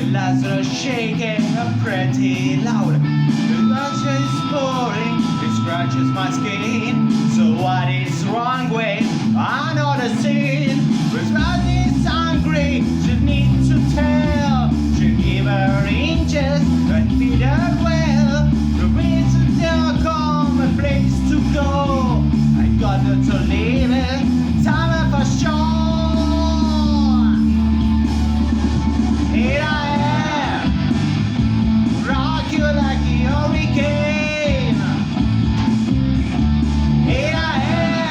with Lazarus shaking pretty loud. The water is pouring, it scratches my skin. So what is wrong with another scene? With blood is hungry, she needs to tell. She give her inches and feed her well. The reason there come a place to go. I got her to leave it, time for sure. Here I am, rock you like a hurricane. Here I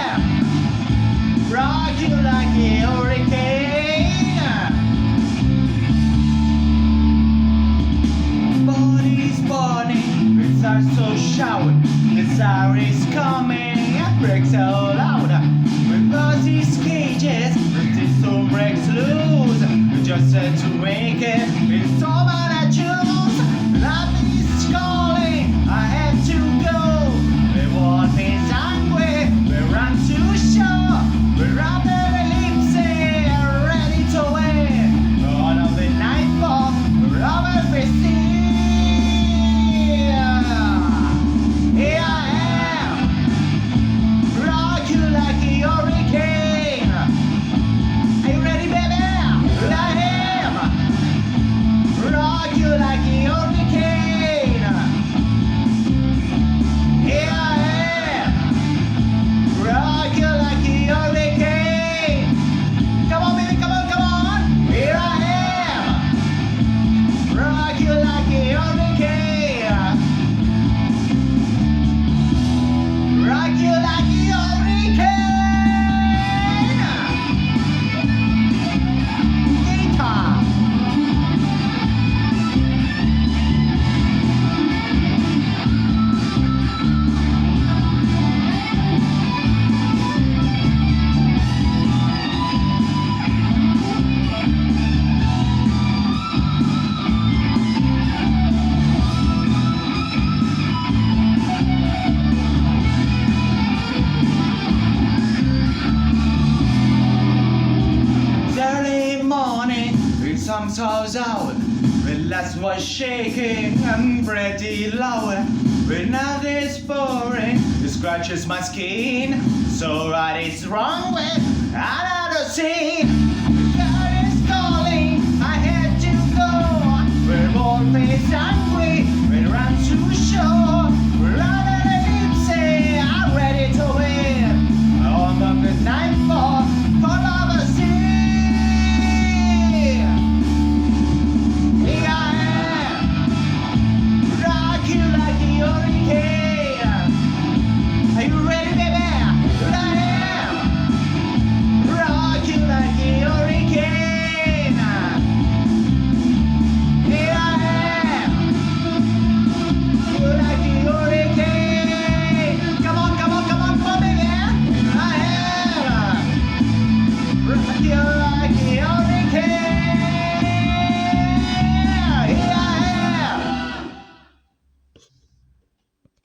am, rock you like a hurricane. Body's burning, it's are so shout. The sour is coming, it breaks out loud. With all these cages, the storm breaks loose. You just had to make it, it's all that I choose. Life is calling, I have to go. The wolf is hungry, we run to shore. We're up the ellipse, ready to win. All of the nightfall, we're over the sea. Here I am, rock you like a hurricane. Are you ready, baby? Here I am, rock you like a hurricane. Here I am, rock you like a hurricane. Come on, baby, come on, come on. Here I am, rock you like a hurricane. Rock you like a hurricane. Guitar. Early morning, the sun falls out. The last was shaking and pretty loud. When night is pouring, it scratches my skin. So what is wrong with another scene? The God is calling, I had to go. We're all face hungry, we run to shore.